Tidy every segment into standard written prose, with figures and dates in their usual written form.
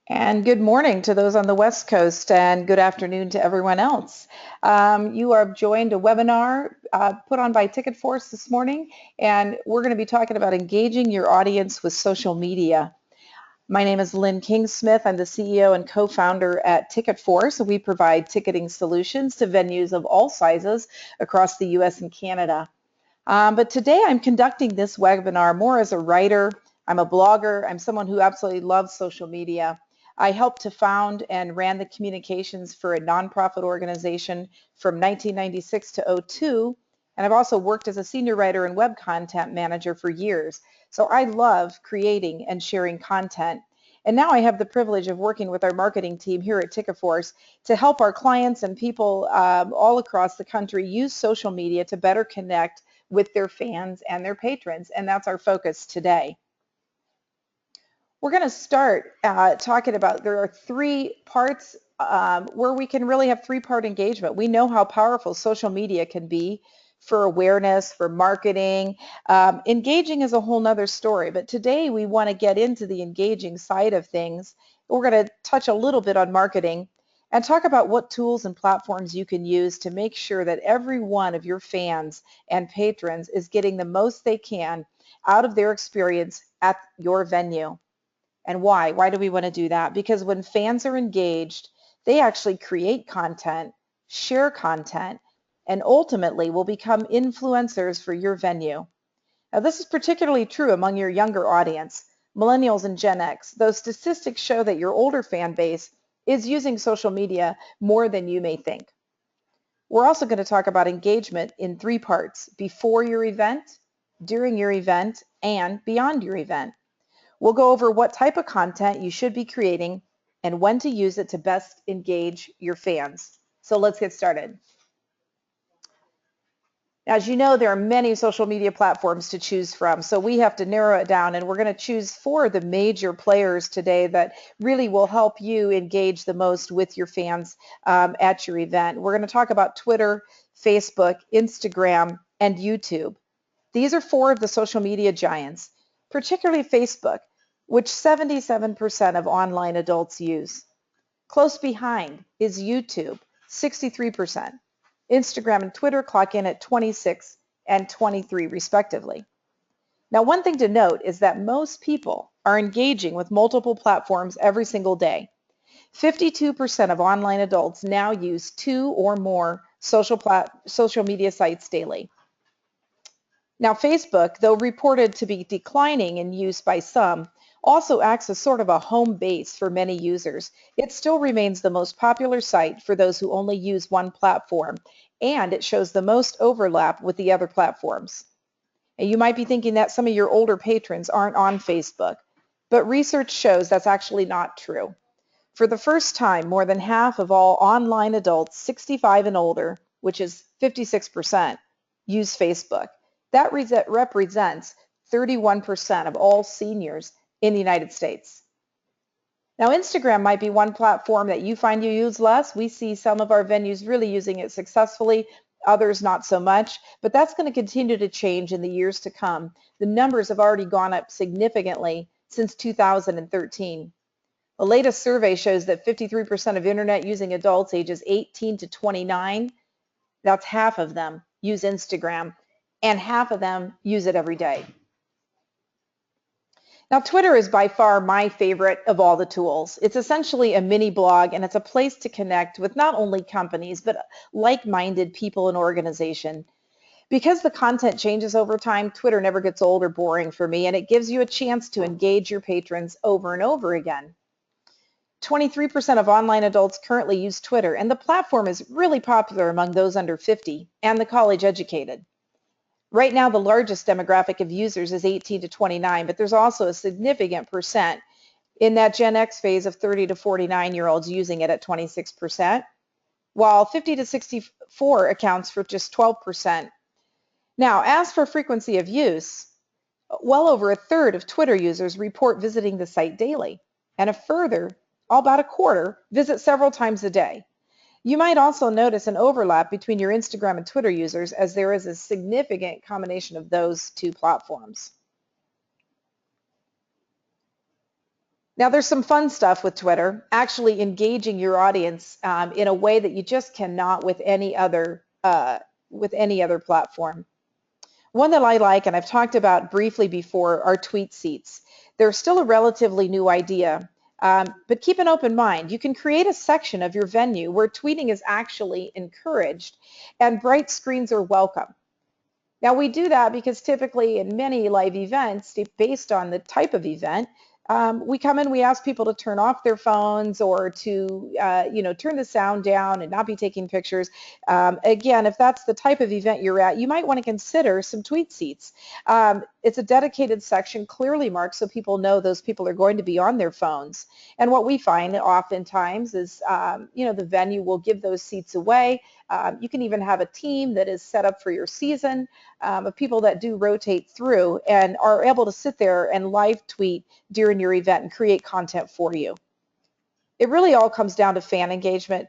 And good morning to those on the West Coast, and good afternoon to everyone else. You are joined a webinar put on by TicketForce this morning, and we're going to be talking about engaging your audience with social media. My name is Lynn King-Smith. I'm the CEO and co-founder at TicketForce. We provide ticketing solutions to venues of all sizes across the US and Canada. But today I'm conducting this webinar more as a writer. I'm a blogger. I'm someone who absolutely loves social media. I helped to found and ran the communications for a nonprofit organization from 1996 to '02. And I've also worked as a senior writer and web content manager for years. So I love creating and sharing content. And now I have the privilege of working with our marketing team here at TicketForce to help our clients and people all across the country use social media to better connect with their fans and their patrons, and that's our focus today. We're going to start talking about, there are three parts where we can really have three-part engagement. We know how powerful social media can be for awareness, for marketing. Engaging is a whole nother story, but today we want to get into the engaging side of things. We're going to touch a little bit on marketing and talk about what tools and platforms you can use to make sure that every one of your fans and patrons is getting the most they can out of their experience at your venue. And why? Why do we want to do that? Because when fans are engaged, they actually create content, share content, and ultimately will become influencers for your venue. Now, this is particularly true among your younger audience, millennials and Gen X. Those statistics show that your older fan base is using social media more than you may think. We're also going to talk about engagement in three parts: before your event, during your event, and beyond your event. We'll go over what type of content you should be creating and when to use it to best engage your fans. So let's get started. As you know, there are many social media platforms to choose from, so we have to narrow it down, and we're going to choose four of the major players today that really will help you engage the most with your fans at your event. We're going to talk about Twitter, Facebook, Instagram, and YouTube. These are four of the social media giants, particularly Facebook, which 77% of online adults use. Close behind is YouTube, 63%. Instagram and Twitter clock in at 26 and 23 respectively. Now, one thing to note is that most people are engaging with multiple platforms every single day. 52% of online adults now use two or more social media sites daily. Now, Facebook, though reported to be declining in use by some, also acts as sort of a home base for many users. It still remains the most popular site for those who only use one platform, and it shows the most overlap with the other platforms. And you might be thinking that some of your older patrons aren't on Facebook, but research shows that's actually not true. For the first time, more than half of all online adults 65 and older, which is 56%, use Facebook. That represents 31% of all seniors in the United States. Now, Instagram might be one platform that you find you use less. We see some of our venues really using it successfully, others not so much, but that's going to continue to change in the years to come. The numbers have already gone up significantly since 2013. The latest survey shows that 53% of internet using adults ages 18 to 29, that's half of them, use Instagram, and half of them use it every day. Now, Twitter is by far my favorite of all the tools. It's essentially a mini blog, and it's a place to connect with not only companies, but like-minded people and organizations. Because the content changes over time, Twitter never gets old or boring for me, and it gives you a chance to engage your patrons over and over again. 23% of online adults currently use Twitter, and the platform is really popular among those under 50 and the college educated. Right now, the largest demographic of users is 18 to 29, but there's also a significant percent in that Gen X phase of 30 to 49-year-olds using it at 26%, while 50 to 64 accounts for just 12%. Now, as for frequency of use, well over a third of Twitter users report visiting the site daily, and a further about a quarter visit several times a day. You might also notice an overlap between your Instagram and Twitter users, as there is a significant combination of those two platforms. Now, there's some fun stuff with Twitter, actually engaging your audience in a way that you just cannot with any other platform. One that I like, and I've talked about briefly before, are tweet seats. They're still a relatively new idea, but keep an open mind. You can create a section of your venue where tweeting is actually encouraged and bright screens are welcome. Now we do that because typically in many live events, based on the type of event, we come in, we ask people to turn off their phones or to, turn the sound down and not be taking pictures. Again, if that's the type of event you're at, you might want to consider some tweet seats. It's a dedicated section, clearly marked, so people know those people are going to be on their phones. And what we find oftentimes is, the venue will give those seats away. You can even have a team that is set up for your season of people that do rotate through and are able to sit there and live tweet during your event and create content for you. It really all comes down to fan engagement.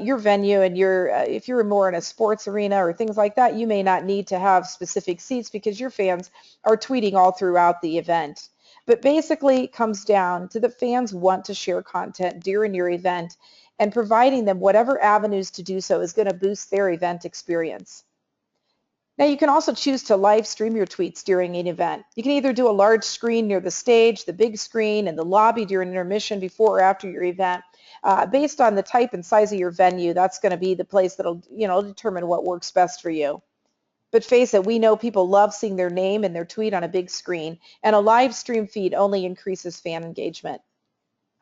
Your venue and if you're more in a sports arena or things like that, you may not need to have specific seats because your fans are tweeting all throughout the event. But basically it comes down to the fans want to share content during your event, and providing them whatever avenues to do so is going to boost their event experience. Now you can also choose to live stream your tweets during an event. You can either do a large screen near the stage, the big screen in the lobby during intermission, before or after your event. Based on the type and size of your venue, that's going to be the place that'll determine what works best for you. But face it, we know people love seeing their name and their tweet on a big screen, and a live stream feed only increases fan engagement.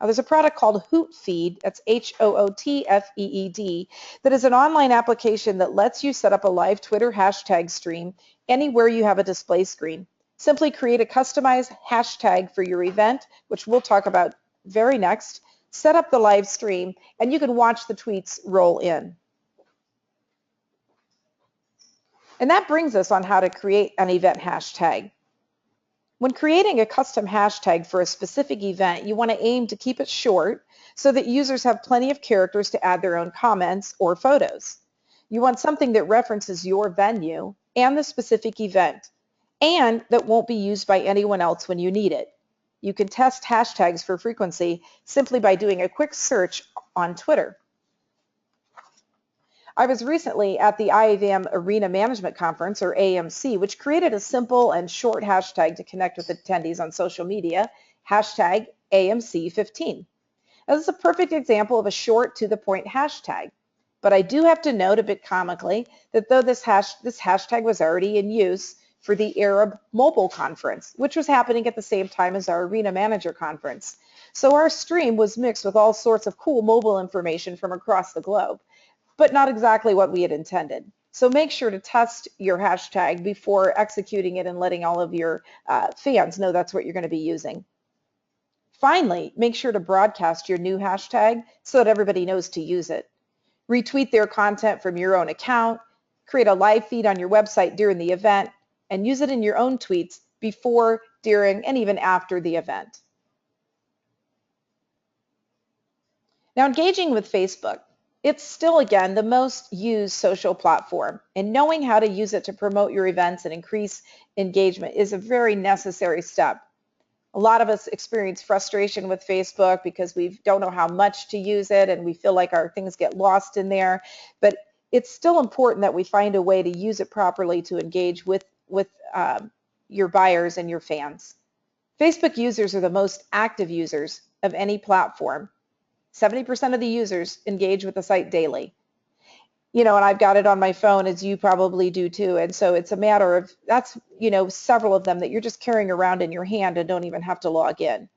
Now, there's a product called Hootfeed, that's Hootfeed, that is an online application that lets you set up a live Twitter hashtag stream anywhere you have a display screen. Simply create a customized hashtag for your event, which we'll talk about very next, set up the live stream, and you can watch the tweets roll in. And that brings us on how to create an event hashtag. When creating a custom hashtag for a specific event, you want to aim to keep it short so that users have plenty of characters to add their own comments or photos. You want something that references your venue and the specific event, and that won't be used by anyone else when you need it. You can test hashtags for frequency simply by doing a quick search on Twitter. I was recently at the IAVM Arena Management Conference, or AMC, which created a simple and short hashtag to connect with attendees on social media, hashtag AMC15. Now, this is a perfect example of a short, to-the-point hashtag. But I do have to note, a bit comically, that though this hashtag was already in use for the Arab Mobile Conference, which was happening at the same time as our Arena Manager Conference. So our stream was mixed with all sorts of cool mobile information from across the globe, but not exactly what we had intended. So make sure to test your hashtag before executing it and letting all of your fans know that's what you're going to be using. Finally, make sure to broadcast your new hashtag so that everybody knows to use it. Retweet their content from your own account, create a live feed on your website during the event, and use it in your own tweets before, during, and even after the event. Now, engaging with Facebook. It's still, again, the most used social platform, and knowing how to use it to promote your events and increase engagement is a very necessary step. A lot of us experience frustration with Facebook because we don't know how much to use it and we feel like our things get lost in there, but it's still important that we find a way to use it properly to engage with your buyers and your fans. Facebook users are the most active users of any platform. 70% of the users engage with the site daily. And I've got it on my phone, as you probably do too. And so it's a matter of, that's, several of them that you're just carrying around in your hand and don't even have to log in.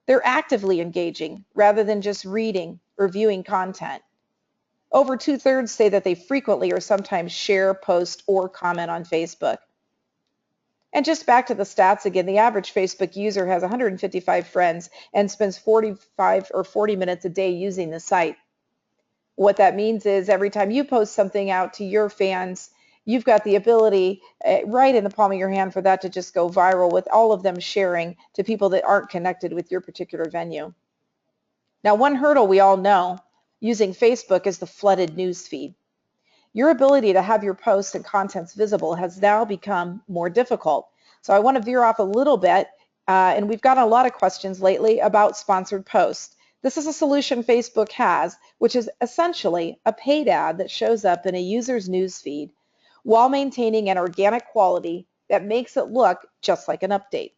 They're actively engaging rather than just reading or viewing content. Over 2/3 say that they frequently or sometimes share, post, or comment on Facebook. And just back to the stats again, the average Facebook user has 155 friends and spends 45 or 40 minutes a day using the site. What that means is every time you post something out to your fans, you've got the ability right in the palm of your hand for that to just go viral, with all of them sharing to people that aren't connected with your particular venue. Now, one hurdle we all know using Facebook is the flooded news feed. Your ability to have your posts and contents visible has now become more difficult. So I want to veer off a little bit And we've gotten a lot of questions lately about sponsored posts. This is a solution Facebook has, which is essentially a paid ad that shows up in a user's newsfeed while maintaining an organic quality that makes it look just like an update.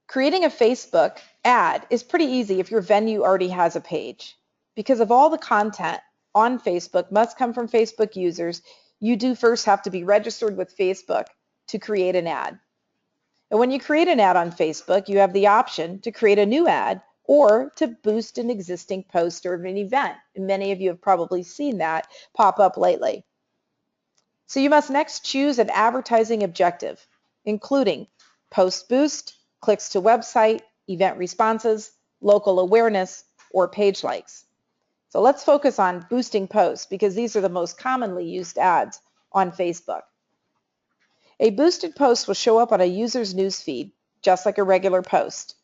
Creating a Facebook ad is pretty easy if your venue already has a page. Because of all the content on Facebook must come from Facebook users, you do first have to be registered with Facebook to create an ad. And when you create an ad on Facebook, you have the option to create a new ad or to boost an existing post or an event. And many of you have probably seen that pop up lately. So you must next choose an advertising objective, including post boost, clicks to website, event responses, local awareness, or page likes. So let's focus on boosting posts because these are the most commonly used ads on Facebook. A boosted post will show up on a user's newsfeed, just like a regular post.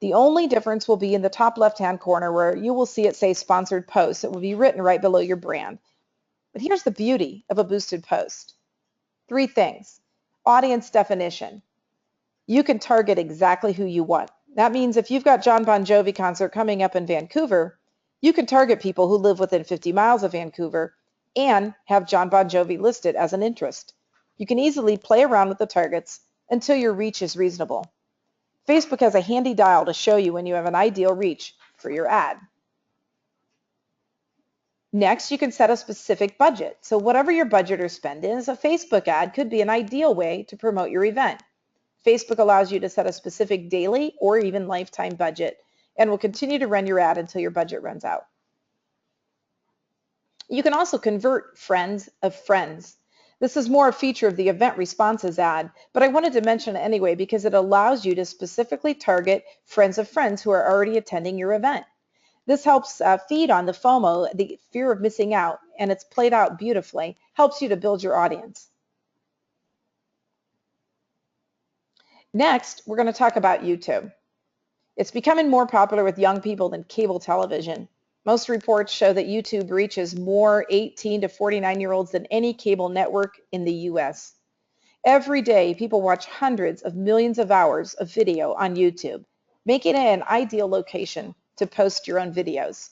The only difference will be in the top left-hand corner where you will see it say sponsored post. It will be written right below your brand. But here's the beauty of a boosted post. 3 things. Audience definition. You can target exactly who you want. That means if you've got John Bon Jovi concert coming up in Vancouver, you can target people who live within 50 miles of Vancouver and have John Bon Jovi listed as an interest. You can easily play around with the targets until your reach is reasonable. Facebook has a handy dial to show you when you have an ideal reach for your ad. Next, you can set a specific budget. So whatever your budget or spend is, a Facebook ad could be an ideal way to promote your event. Facebook allows you to set a specific daily or even lifetime budget and will continue to run your ad until your budget runs out. You can also convert friends of friends. This is more a feature of the event responses ad, but I wanted to mention it anyway because it allows you to specifically target friends of friends who are already attending your event. This helps feed on the FOMO, the fear of missing out, and it's played out beautifully, helps you to build your audience. Next, we're going to talk about YouTube. It's becoming more popular with young people than cable television. Most reports show that YouTube reaches more 18 to 49-year-olds than any cable network in the US. Every day, people watch hundreds of millions of hours of video on YouTube, making it an ideal location to post your own videos.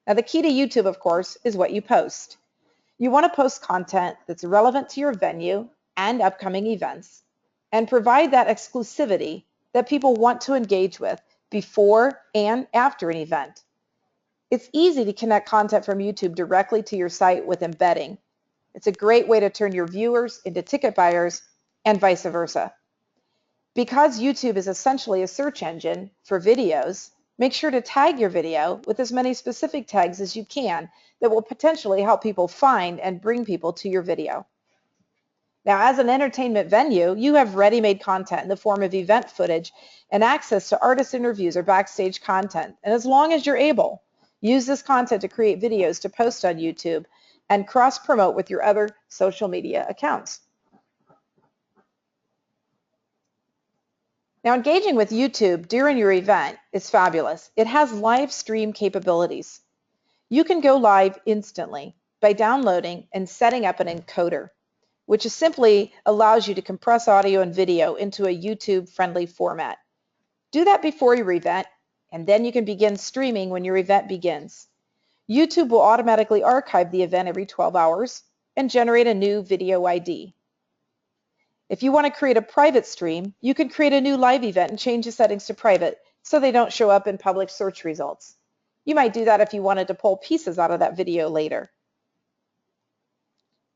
Now, the key to YouTube, of course, is what you post. You want to post content that's relevant to your venue and upcoming events, and provide that exclusivity that people want to engage with before and after an event. It's easy to connect content from YouTube directly to your site with embedding. It's a great way to turn your viewers into ticket buyers and vice versa. Because YouTube is essentially a search engine for videos, make sure to tag your video with as many specific tags as you can that will potentially help people find and bring people to your video. Now, as an entertainment venue, you have ready-made content in the form of event footage and access to artist interviews or backstage content. And as long as you're able, use this content to create videos to post on YouTube and cross-promote with your other social media accounts. Now, engaging with YouTube during your event is fabulous. It has live stream capabilities. You can go live instantly by downloading and setting up an encoder, which is simply allows you to compress audio and video into a YouTube-friendly format. Do that before your event, and then you can begin streaming when your event begins. YouTube will automatically archive the event every 12 hours and generate a new video ID. If you want to create a private stream, you can create a new live event and change the settings to private so they don't show up in public search results. You might do that if you wanted to pull pieces out of that video later.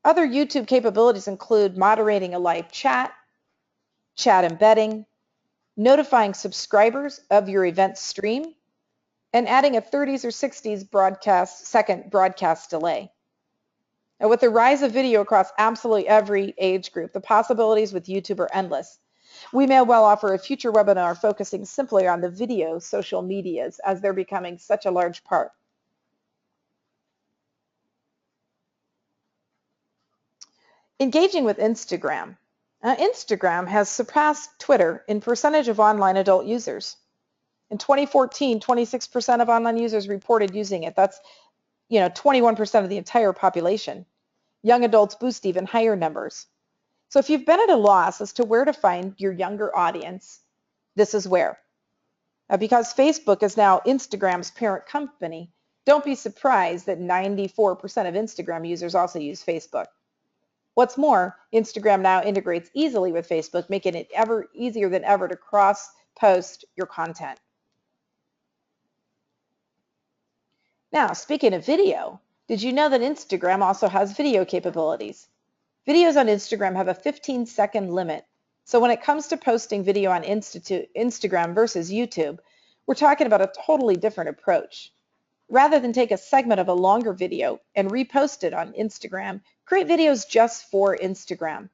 Other YouTube capabilities include moderating a live chat, chat embedding, notifying subscribers of your event stream, and adding a 30s or 60s second broadcast delay. Now, with the rise of video across absolutely every age group, the possibilities with YouTube are endless. We may well offer a future webinar focusing simply on the video social medias as they're becoming such a large part. Engaging with Instagram. Instagram has surpassed Twitter in percentage of online adult users. In 2014, 26% of online users reported using it. That's 21% of the entire population. Young adults boost even higher numbers. So if you've been at a loss as to where to find your younger audience, this is where. Because Facebook is now Instagram's parent company, don't be surprised that 94% of Instagram users also use Facebook. What's more, Instagram now integrates easily with Facebook, making it ever easier than ever to cross-post your content. Now, speaking of video, did you know that Instagram also has video capabilities? Videos on Instagram have a 15-second limit. So when it comes to posting video on Instagram versus YouTube, we're talking about a totally different approach. Rather than take a segment of a longer video and repost it on Instagram, create videos just for Instagram.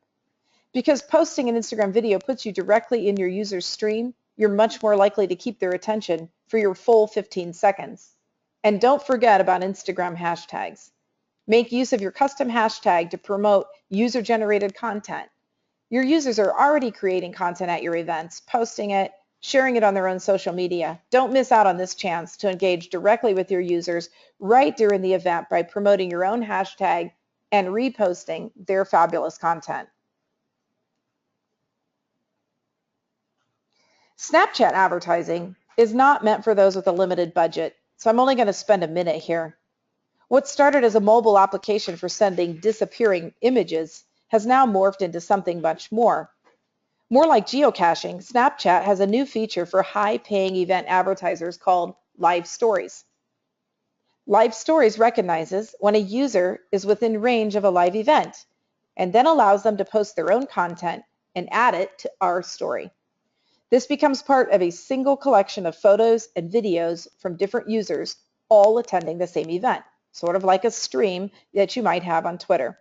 Because posting an Instagram video puts you directly in your user's stream, you're much more likely to keep their attention for your full 15 seconds. And don't forget about Instagram hashtags. Make use of your custom hashtag to promote user-generated content. Your users are already creating content at your events, posting it, sharing it on their own social media. Don't miss out on this chance to engage directly with your users right during the event by promoting your own hashtag and reposting their fabulous content. Snapchat advertising is not meant for those with a limited budget, so I'm only going to spend a minute here. What started as a mobile application for sending disappearing images has now morphed into something much more. More like geocaching, Snapchat has a new feature for high-paying event advertisers called Live Stories. Live Stories recognizes when a user is within range of a live event and then allows them to post their own content and add it to our story. This becomes part of a single collection of photos and videos from different users all attending the same event, sort of like a stream that you might have on Twitter.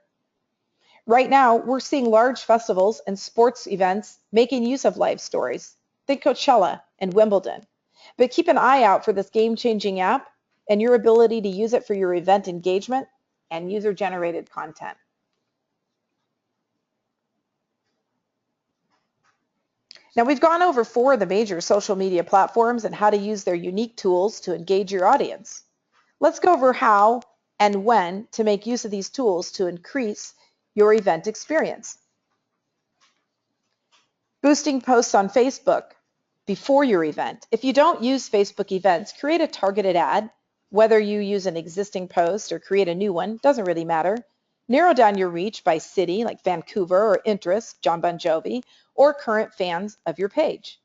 Right now, we're seeing large festivals and sports events making use of live stories. Think Coachella and Wimbledon. But keep an eye out for this game-changing app and your ability to use it for your event engagement and user-generated content. Now, we've gone over 4 of the major social media platforms and how to use their unique tools to engage your audience. Let's go over how and when to make use of these tools to increase your event experience. Boosting posts on Facebook before your event. If you don't use Facebook events, create a targeted ad. Whether you use an existing post or create a new one, doesn't really matter. Narrow down your reach by city, like Vancouver or interest, John Bon Jovi, or current fans of your page.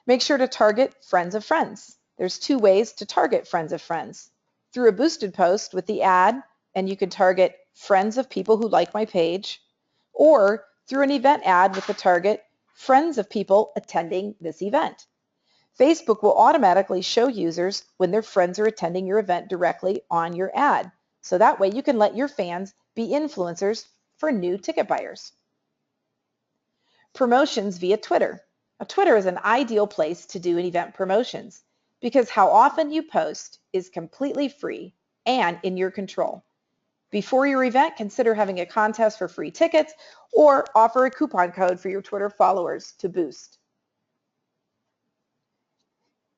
Make sure to target friends of friends. There's 2 ways to target friends of friends. Through a boosted post with the ad, and you can target friends of people who like my page, or through an event ad with the target friends of people attending this event. Facebook will automatically show users when their friends are attending your event directly on your ad. So that way you can let your fans be influencers for new ticket buyers. Promotions via Twitter. Now, Twitter is an ideal place to do an event promotions because how often you post is completely free and in your control. Before your event, consider having a contest for free tickets or offer a coupon code for your Twitter followers to boost.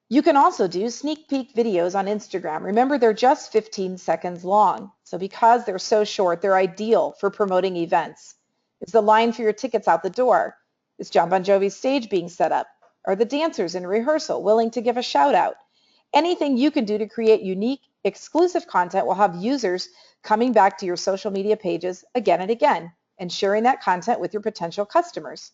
You can also do sneak peek videos on Instagram. Remember, they're just 15 seconds long. So because they're so short, they're ideal for promoting events. Is the line for your tickets out the door? Is John Bon Jovi's stage being set up? Are the dancers in rehearsal willing to give a shout out? Anything you can do to create unique, exclusive content will have users coming back to your social media pages again and again and sharing that content with your potential customers.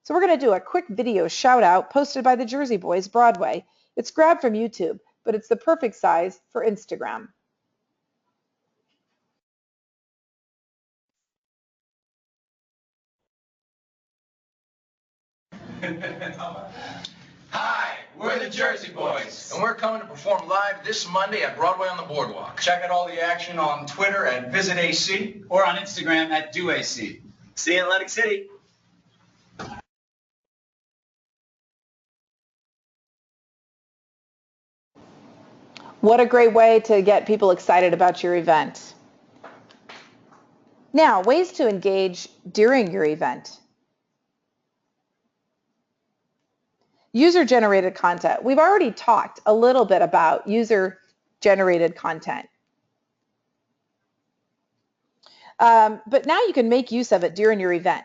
So we're going to do a quick video shout out posted by the Jersey Boys Broadway. It's grabbed from YouTube, but it's the perfect size for Instagram. Hi, we're the Jersey Boys, and we're coming to perform live this Monday at Broadway on the Boardwalk. Check out all the action on Twitter at VisitAC or on Instagram at DoAC. See you in Atlantic City. What a great way to get people excited about your event. Now, ways to engage during your event. User-generated content. We've already talked a little bit about user-generated content. But now you can make use of it during your event.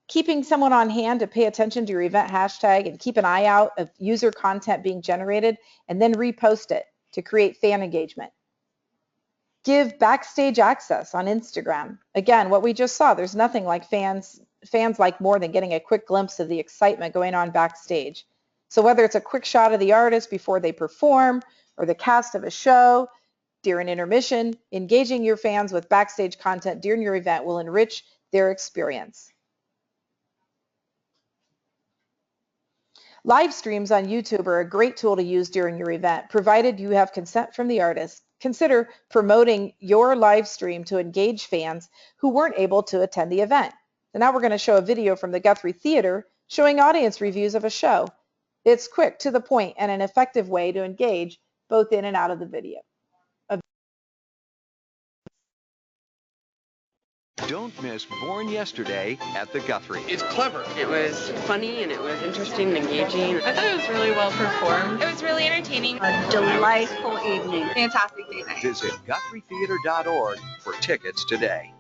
Keeping someone on hand to pay attention to your event hashtag and keep an eye out of user content being generated and then repost it to create fan engagement. Give backstage access on Instagram. Again, what we just saw, there's nothing like fans like more than getting a quick glimpse of the excitement going on backstage. So whether it's a quick shot of the artist before they perform or the cast of a show during intermission, engaging your fans with backstage content during your event will enrich their experience. Live streams on YouTube are a great tool to use during your event, provided you have consent from the artist. Consider promoting your live stream to engage fans who weren't able to attend the event. So now we're going to show a video from the Guthrie Theater showing audience reviews of a show. It's quick, to the point, and an effective way to engage both in and out of the video. Don't miss Born Yesterday at the Guthrie. It's clever. It was funny and it was interesting and engaging. I thought it was really well performed. It was really entertaining. A delightful evening. Fantastic date night. Visit GuthrieTheater.org for tickets today.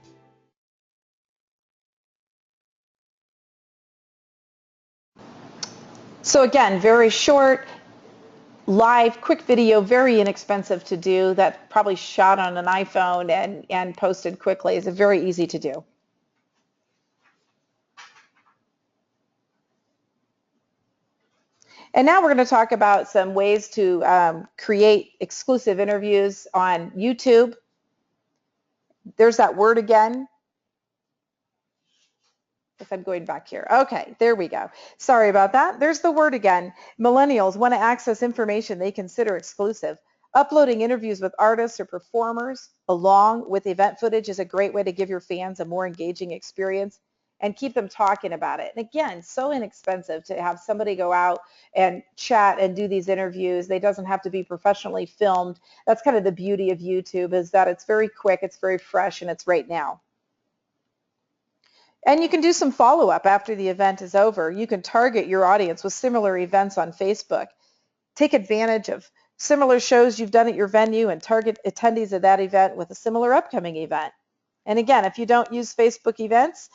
So again, very short, live, quick video, very inexpensive to do, that probably shot on an iPhone and posted quickly. It's very easy to do. And now we're going to talk about some ways to create exclusive interviews on YouTube. There's that word again. If I'm going back here. Okay, there we go. Sorry about that. There's the word again. Millennials want to access information they consider exclusive. Uploading interviews with artists or performers along with event footage is a great way to give your fans a more engaging experience and keep them talking about it. And again, so inexpensive to have somebody go out and chat and do these interviews. They doesn't have to be professionally filmed. That's kind of the beauty of YouTube, is that it's very quick, it's very fresh, and it's right now. And you can do some follow-up after the event is over. You can target your audience with similar events on Facebook. Take advantage of similar shows you've done at your venue and target attendees of that event with a similar upcoming event. And again, if you don't use Facebook events,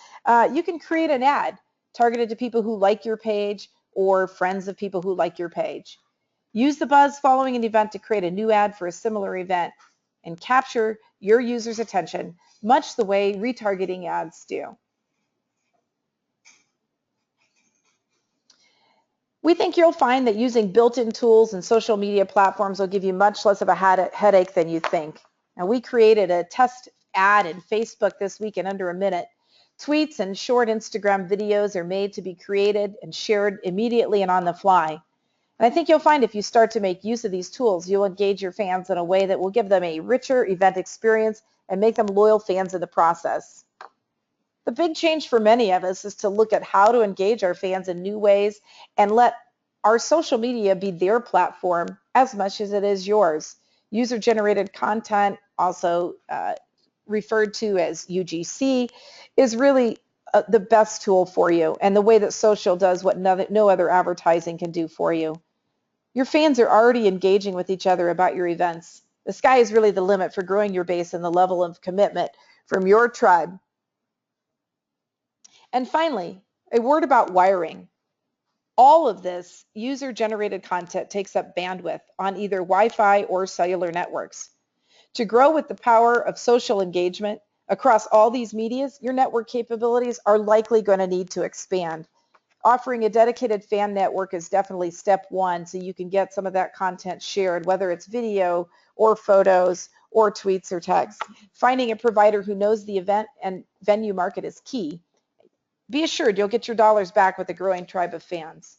you can create an ad targeted to people who like your page or friends of people who like your page. Use the buzz following an event to create a new ad for a similar event and capture your user's attention, much the way retargeting ads do. We think you'll find that using built-in tools and social media platforms will give you much less of a headache than you think. Now, we created a test ad in Facebook this week in under a minute. Tweets and short Instagram videos are made to be created and shared immediately and on the fly. And I think you'll find if you start to make use of these tools, you'll engage your fans in a way that will give them a richer event experience and make them loyal fans in the process. The big change for many of us is to look at how to engage our fans in new ways and let our social media be their platform as much as it is yours. User-generated content, also referred to as UGC, is really the best tool for you, and the way that social does what no other advertising can do for you. Your fans are already engaging with each other about your events. The sky is really the limit for growing your base and the level of commitment from your tribe. And finally, a word about wiring. All of this user-generated content takes up bandwidth on either Wi-Fi or cellular networks. To grow with the power of social engagement across all these medias, your network capabilities are likely going to need to expand. Offering a dedicated fan network is definitely step one, so you can get some of that content shared, whether it's video or photos or tweets or text. Finding a provider who knows the event and venue market is key. Be assured you'll get your dollars back with a growing tribe of fans.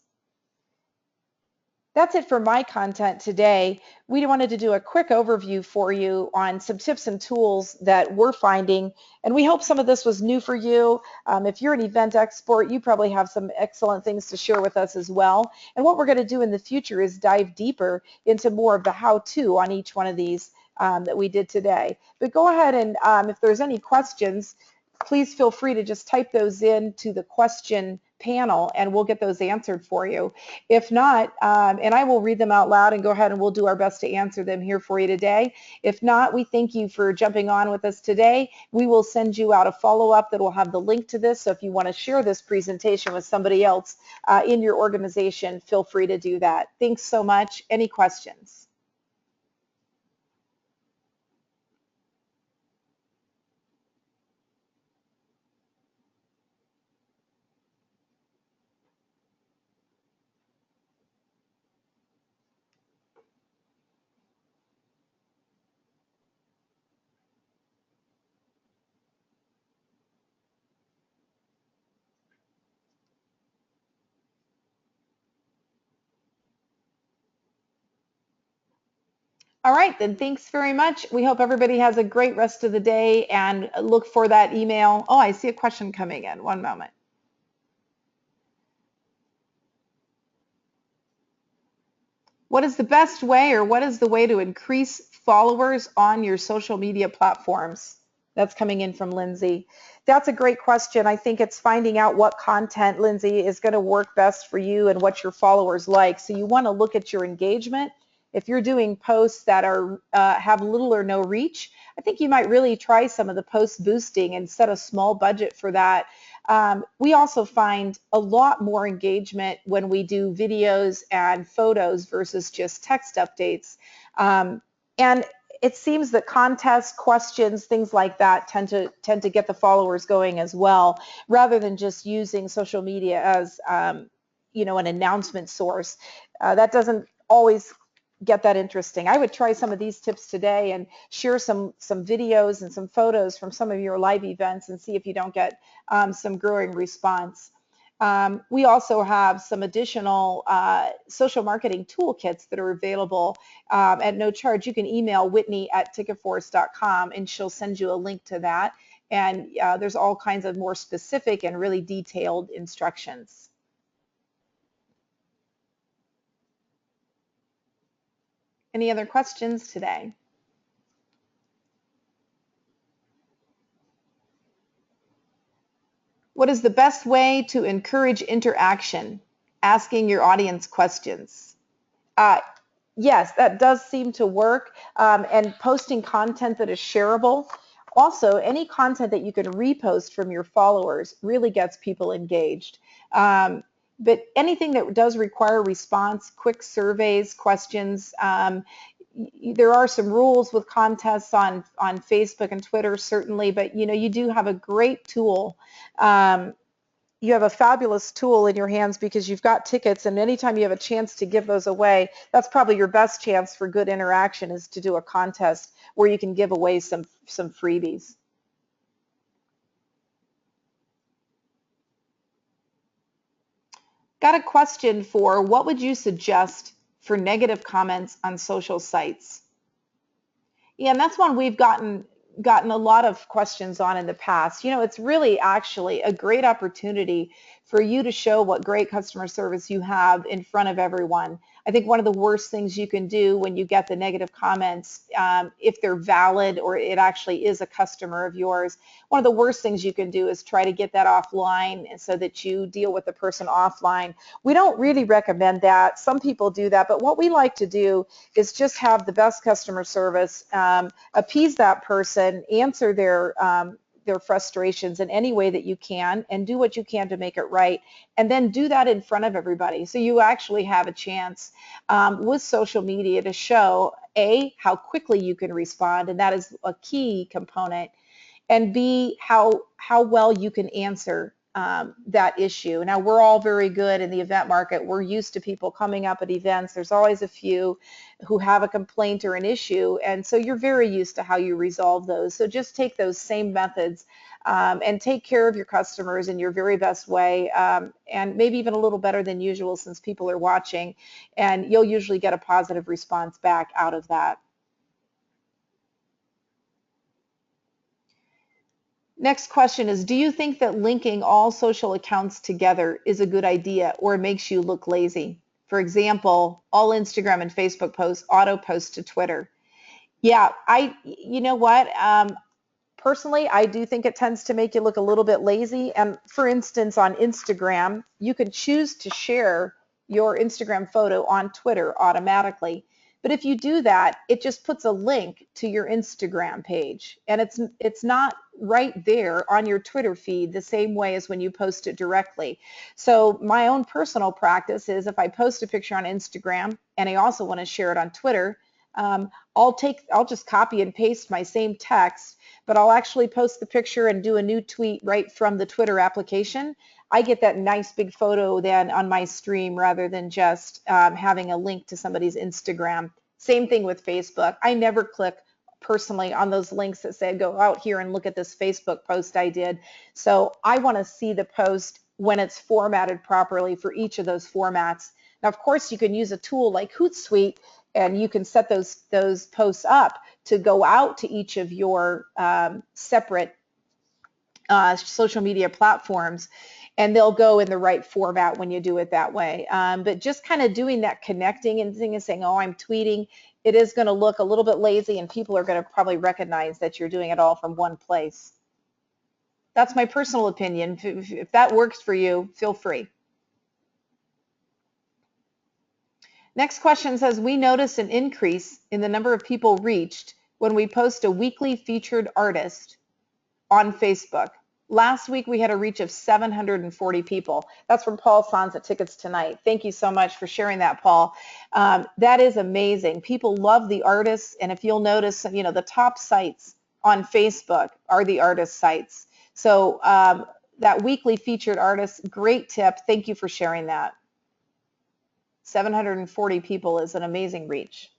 That's it for my content today. We wanted to do a quick overview for you on some tips and tools that we're finding, and we hope some of this was new for you. If you're an event expert, you probably have some excellent things to share with us as well. And what we're going to do in the future is dive deeper into more of the how-to on each one of these that we did today. But go ahead and if there's any questions, please feel free to just type those in to the question panel, and we'll get those answered for you. If not, and I will read them out loud and go ahead and we'll do our best to answer them here for you today. If not, we thank you for jumping on with us today. We will send you out a follow-up that will have the link to this. So if you want to share this presentation with somebody else in your organization, feel free to do that. Thanks so much. Any questions? All right, then thanks very much. We hope everybody has a great rest of the day and look for that email. Oh, I see a question coming in. One moment. What is the best way, or what is the way to increase followers on your social media platforms? That's coming in from Lindsay. That's a great question. I think it's finding out what content, Lindsay, is going to work best for you and what your followers like. So you want to look at your engagement. If you're doing posts that are have little or no reach, I think you might really try some of the post boosting and set a small budget for that. We also find a lot more engagement when we do videos and photos versus just text updates. And it seems that contests, questions, things like that tend to get the followers going as well, rather than just using social media as an announcement source. That doesn't always get that interesting. I would try some of these tips today and share some videos and some photos from some of your live events and see if you don't get some growing response. We also have some additional social marketing toolkits that are available at no charge. You can email Whitney at TicketForce.com and she'll send you a link to that. And there's all kinds of more specific and really detailed instructions. Any other questions today? What is the best way to encourage interaction? Asking your audience questions. Yes, that does seem to work. And posting content that is shareable. Also, any content that you can repost from your followers really gets people engaged. But anything that does require response, quick surveys, questions, there are some rules with contests on Facebook and Twitter, certainly, but you do have a great tool. You have a fabulous tool in your hands because you've got tickets, and anytime you have a chance to give those away, that's probably your best chance for good interaction, is to do a contest where you can give away some freebies. Got a question for what would you suggest for negative comments on social sites? Yeah, and that's one we've gotten a lot of questions on in the past. It's really actually a great opportunity for you to show what great customer service you have in front of everyone. I think one of the worst things you can do when you get the negative comments, if they're valid or it actually is a customer of yours, one of the worst things you can do is try to get that offline so that you deal with the person offline. We don't really recommend that. Some people do that, but what we like to do is just have the best customer service, appease that person, answer their frustrations in any way that you can, and do what you can to make it right, and then do that in front of everybody. So you actually have a chance with social media to show, A, how quickly you can respond, and that is a key component, and B, how well you can answer that issue. Now, we're all very good in the event market. We're used to people coming up at events. There's always a few who have a complaint or an issue, and so you're very used to how you resolve those. So just take those same methods and take care of your customers in your very best way, and maybe even a little better than usual since people are watching, and you'll usually get a positive response back out of that. Next question is, do you think that linking all social accounts together is a good idea or makes you look lazy? For example, all Instagram and Facebook posts auto post to Twitter. Yeah, you know what? personally, I do think it tends to make you look a little bit lazy. And for instance, on Instagram, you can choose to share your Instagram photo on Twitter automatically. But if you do that, it just puts a link to your Instagram page, and it's not right there on your Twitter feed the same way as when you post it directly. So my own personal practice is if I post a picture on Instagram and I also want to share it on Twitter, I'll just copy and paste my same text, but I'll actually post the picture and do a new tweet right from the Twitter application. I get that nice big photo then on my stream rather than just having a link to somebody's Instagram. Same thing with Facebook. I never click personally on those links that say go out here and look at this Facebook post I did. So I want to see the post when it's formatted properly for each of those formats. Now, of course, you can use a tool like Hootsuite, and you can set those posts up to go out to each of your separate social media platforms, and they'll go in the right format when you do it that way. But just kind of doing that connecting and saying, oh, I'm tweeting, it is going to look a little bit lazy, and people are going to probably recognize that you're doing it all from one place. That's my personal opinion. If that works for you, feel free. Next question says, we notice an increase in the number of people reached when we post a weekly featured artist on Facebook. Last week we had a reach of 740 people. That's from Paul Sanz at Tickets Tonight. Thank you so much for sharing that, Paul. That is amazing. People love the artists, and if you'll notice, the top sites on Facebook are the artist sites. So that weekly featured artist, great tip. Thank you for sharing that. 740 people is an amazing reach.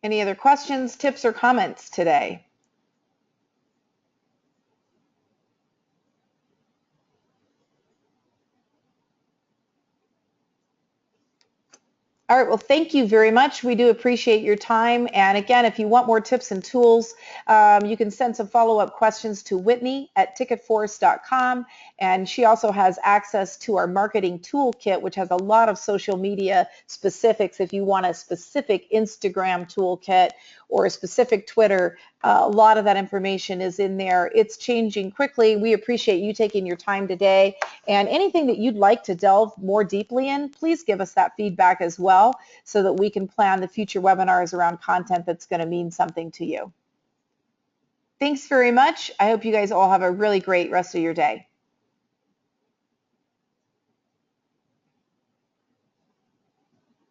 Any other questions, tips, or comments today? All right, well, thank you very much. We do appreciate your time. And again, if you want more tips and tools, you can send some follow-up questions to Whitney at TicketForce.com. And she also has access to our marketing toolkit, which has a lot of social media specifics. If you want a specific Instagram toolkit or a specific Twitter, a lot of that information is in there. It's changing quickly. We appreciate you taking your time today. And anything that you'd like to delve more deeply in, please give us that feedback as well, so that we can plan the future webinars around content that's going to mean something to you. Thanks very much. I hope you guys all have a really great rest of your day.